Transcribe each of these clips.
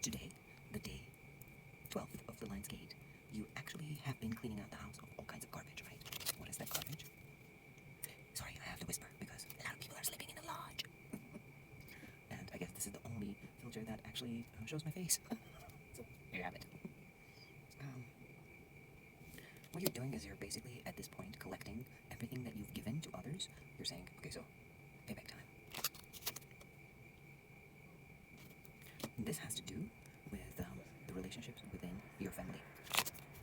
Today, the day 12th of the Lion's Gate, you actually have been cleaning out the house of all kinds of garbage, right? What is that garbage? Sorry, I have to whisper because a lot of people are sleeping in the lodge. And I guess this is the only filter that actually shows my face. So, here you have it. What you're doing is you're basically, at this point, collecting everything that you've given to others. You're saying, okay, so, payback time. This has to do with the relationships within your family.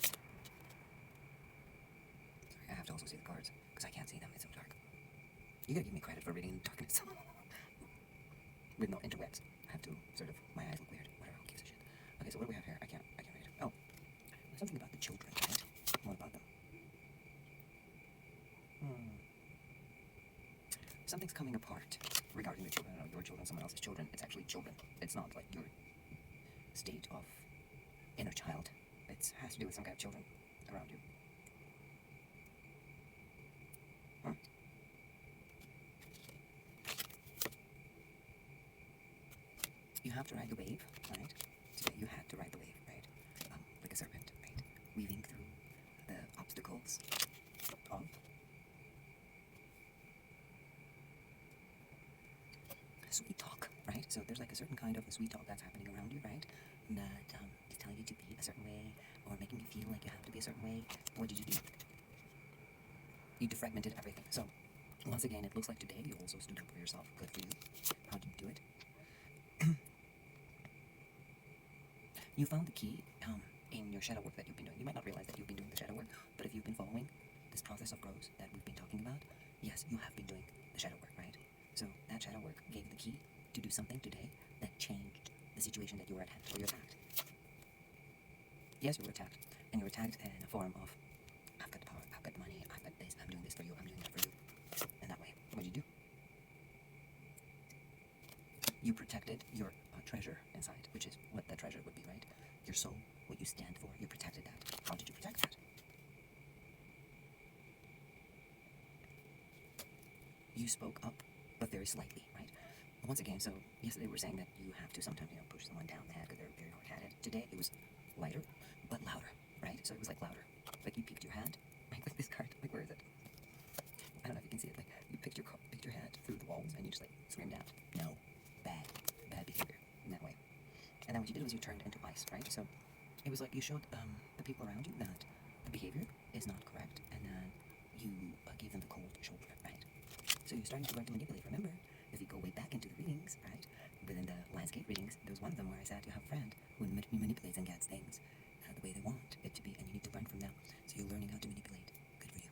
Sorry, I have to also see the cards, because I can't see them, it's so dark. You gotta give me credit for reading in darkness. With no interwebs. I have to sort of, my eyes look weird, whatever, who gives a shit. Okay, so what do we have here? I can't read it. Oh, something about the children, right? What about them? Something's coming apart regarding the children. Your children, someone else's children. It's actually children. It's not like your state of inner child. It has to do with some kind of children around you. You have to ride the wave, right? Today you had to ride the wave, right? Like a serpent, right? Weaving through the obstacles of sweet talk, right? So there's like a certain kind of sweet talk that's happening around you, right? That is telling you to be a certain way or making you feel like you have to be a certain way. What did you do? You defragmented everything. So once again, it looks like today you also stood up for yourself. Good for you. How did you do it? You found the key in your shadow work that you've been doing. You might not realize that you've been doing the shadow work, but if you've been following this process of growth that we've been talking about, yes, you have been doing the shadow work, right? So that shadow work gave the key to do something today that changed the situation that you were at hand, or you're attacked. Yes, you were attacked, and you were attacked in a form of, I've got the power, I've got the money, I've got this, I'm doing this for you, I'm doing that for you. And that way, what did you do? You protected your treasure inside, which is what that treasure would be, right? Your soul, what you stand for, you protected that. How did you protect that? You spoke up, but very slightly, right? Once again, so yesterday we were saying that you have to sometimes, push someone down the head because they're very hard-headed. Today it was lighter, but louder, right? So it was like louder. Like you peeked your hand, right? Like this card. Like, where is it? I don't know if you can see it. Like you picked your hand through the walls and you just like screamed out, no, bad behavior in that way. And then what you did was you turned into ice, right? So it was like you showed the people around you that the behavior is not correct, and then you gave them the cold shoulder, right? So you're starting to learn to manipulate. Remember, if you go way back into the readings, right, within the Lion's Gate readings, there was one of them where I said you have a friend who manipulates and gets things the way they want it to be, and you need to learn from them. So you're learning how to manipulate. Good for you.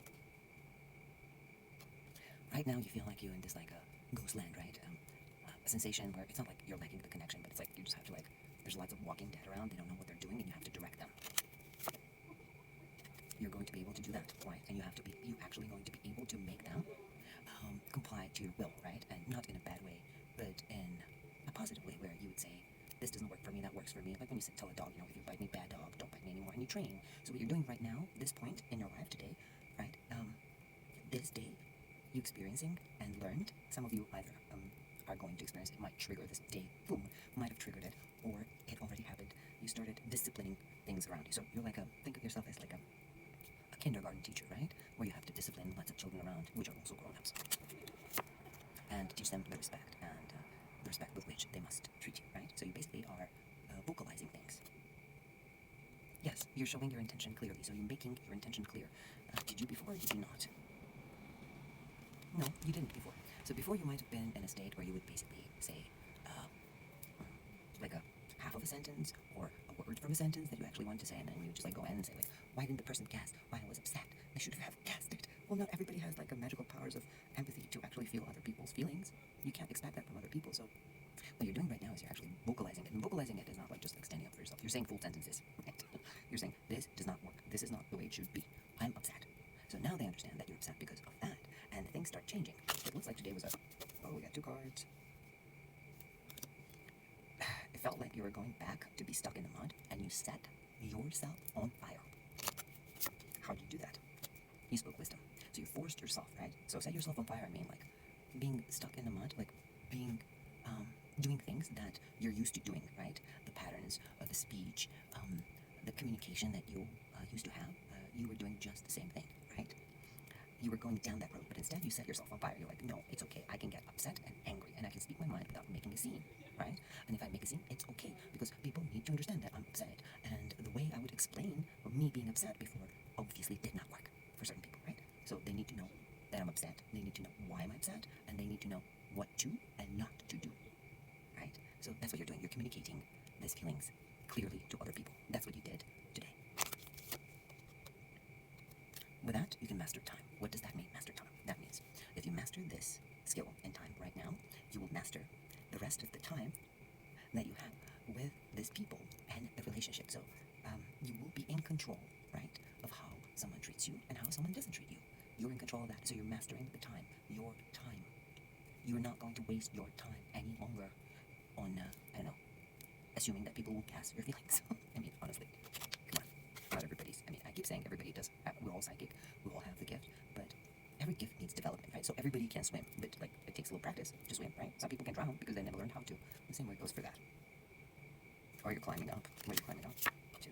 Right now, you feel like you're in this like a ghost land, right? A sensation where it's not like you're lacking the connection, but it's like you just have to like. There's lots of walking dead around. They don't know what they're doing, and you have to direct them. You're going to be able to do that, right? And you actually going to be able to make them comply to your will, right? And not in a bad way, but in a positive way, where you would say, this doesn't work for me, that works for me. Like when you tell a dog, if you bite me, bad dog, don't bite me anymore, and you train. So what you're doing right now, this point in your life today, right? This day, you experiencing and learned. Some of you either are going to experience it, might trigger this day, boom, might have triggered it, or it already happened. You started disciplining things around you. So you're like think of yourself as like a kindergarten teacher, right? Where you have to discipline lots of children around, which are also grown-ups, and teach them the respect and the respect with which they must treat you, right? So you basically are vocalizing things. Yes, you're showing your intention clearly, so you're making your intention clear. Did you before or did you not? No, you didn't before. So before you might have been in a state where you would basically say like a half of a sentence or a word from a sentence that you actually wanted to say, and then you would just like go in and say like, why didn't the person guess why I was upset? They should have guessed it. Well, not everybody has like a magical powers of empathy to actually feel other people's feelings. You can't expect that from other people. So what you're doing right now is you're actually vocalizing it, and vocalizing it is not like just like standing up for yourself. You're saying full sentences. Right? You're saying this does not work. This is not the way it should be. I'm upset. So now they understand that you're upset because of that, and things start changing. It looks like today was we got 2 cards. It felt like you were going back to be stuck in the mud, and you set yourself on fire. How did you do that? You spoke wisdom. So you forced yourself, right? So set yourself on fire, I mean like being stuck in the mud, like being doing things that you're used to doing, right? The patterns words, the speech, the communication that you used to have, you were doing just the same thing, right? You were going down that road, but instead you set yourself on fire. You're like, no, it's okay. I can get upset and angry, and I can speak my mind without making a scene, right? And if I make a scene, it's okay because people need to understand that I'm upset. And the way I would explain me being upset before obviously did not work for certain people, right? So they need to know that I'm upset. They need to know why I'm upset, and they need to know what to and not to do, right? So that's what you're doing. You're communicating these feelings clearly to other people. That's what you did today. With that, you can master time. What does that mean, master time? That means if you master this skill in time right now, you will master the rest of the time that you have with these people and the relationship. So you will be in control, right, of how someone treats you and how someone doesn't treat you. You're in control of that. So you're mastering the time, your time. You're not going to waste your time any longer on, I don't know, assuming that people will guess your feelings. I mean, honestly, come on. Not everybody's. I mean, I keep saying everybody does. We're all psychic. We all have the gift, but every gift needs development, right? So everybody can swim, but like it takes a little practice to swim, right? Some people can drown because they never learned how to. The same way goes for that. Or you're climbing up. When you're climbing up, too.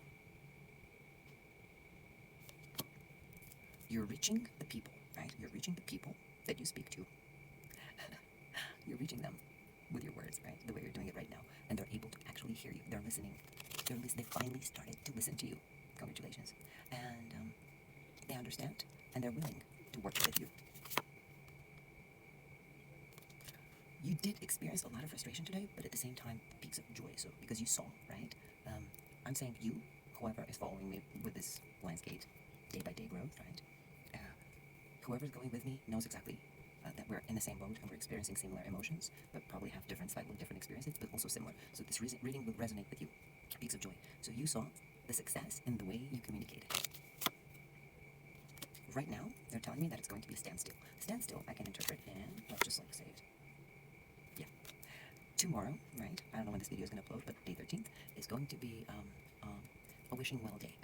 You're reaching the people, right? You're reaching the people that you speak to. You're reaching them with your words, right? The way you're doing it right now, and they're able to actually hear you. They're listening. They finally started to listen to you. Congratulations. And they understand, and they're willing to work with you. You did experience a lot of frustration today, but at the same time, peaks of joy. So because you saw, right? I'm saying you, whoever is following me with this Lionsgate day by day growth, right? Whoever's going with me knows exactly that we're in the same boat and we're experiencing similar emotions, but probably have slightly different experiences, but also similar. So this reading will resonate with you. Peaks of joy. So you saw the success in the way you communicated. Right now, they're telling me that it's going to be a standstill. Standstill, I can interpret in, let's just like say it. Yeah. Tomorrow, right? I don't know when this video is going to upload, but day 13th is going to be a wishing well day.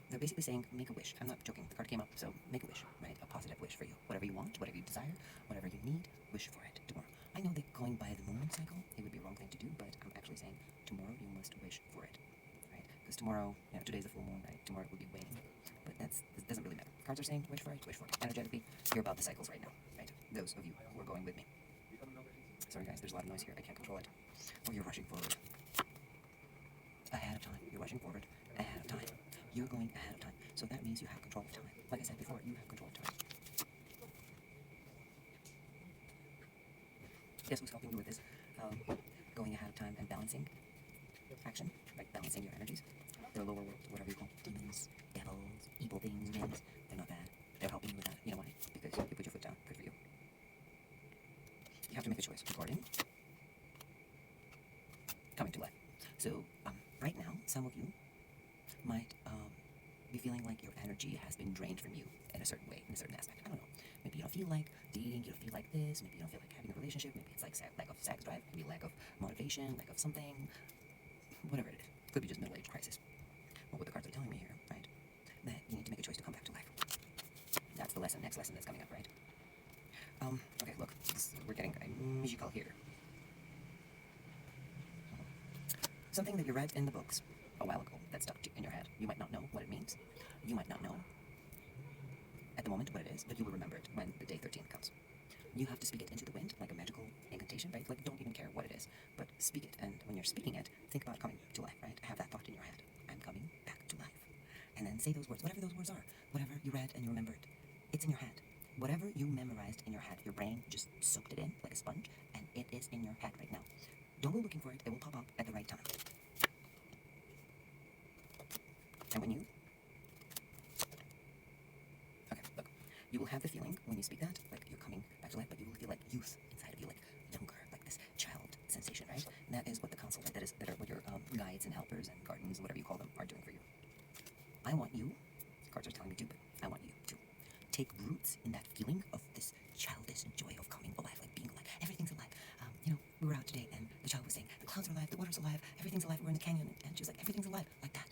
They're basically saying, make a wish. I'm not joking. The card came up, so make a wish, right? A positive wish for you. Whatever you want, whatever you desire, whatever you need, wish for it tomorrow. I know that going by the moon cycle, it would be a wrong thing to do, but I'm actually saying tomorrow you must wish for it, right? Because tomorrow, today's the full moon, right? Tomorrow will be waning, but it doesn't really matter. Cards are saying, wish for it, wish for it. Energetically, you're about the cycles right now, right? Those of you who are going with me. Sorry guys, there's a lot of noise here. I can't control it. Oh, you're rushing forward. Ahead of time. You're rushing forward. Ahead of time. You're going ahead of time. So that means you have control of time. Like I said before, you have control of time. Guess who's helping you with this? Going ahead of time and balancing action, right? Balancing your energies. Their lower world, whatever you call demons, devils, evil things, winds. They're not bad. They're helping you with that. You know why? Because you put your foot down. Good for you. You have to make a choice regarding coming to life. So, right now, some of you might be feeling like your energy has been drained from you in a certain way, in a certain aspect. I don't know. Maybe you don't feel like dating, you don't feel like this, maybe you don't feel like having a relationship, maybe it's like lack of sex drive, maybe lack of motivation, lack of something, whatever it is. Could be just middle-age crisis. Well, what the cards are telling me here, right? That you need to make a choice to come back to life. That's the next lesson that's coming up, right? Okay, look, we're getting musical here. Something that you read in the books a while ago that stuck in your head. You might not know what it means. You might not know at the moment what it is, but you will remember it when the day 13 comes. You have to speak it into the wind, like a magical incantation, right? Like, don't even care what it is, but speak it. And when you're speaking it, think about coming to life, right? Have that thought in your head. I'm coming back to life. And then say those words, whatever those words are, whatever you read and you remembered. It's in your head. Whatever you memorized in your head, your brain just soaked it in like a sponge, and it is in your head right now. Don't go looking for it. It will pop up at the right time. And when you... Okay, look. You will have the feeling when you speak that, like you're coming back to life, but you will feel like youth inside of you, like younger, like this child sensation, right? And that is what the council, that are what your guides and helpers and guardians, whatever you call them, are doing for you. I want you, cards are telling me to, but I want you to take roots in that feeling of this childish joy of coming alive, like being alive. Everything's alive. We were out today, and the child was saying, the clouds are alive, the water's alive, everything's alive. We're in the canyon, and she was like, everything's alive, like that.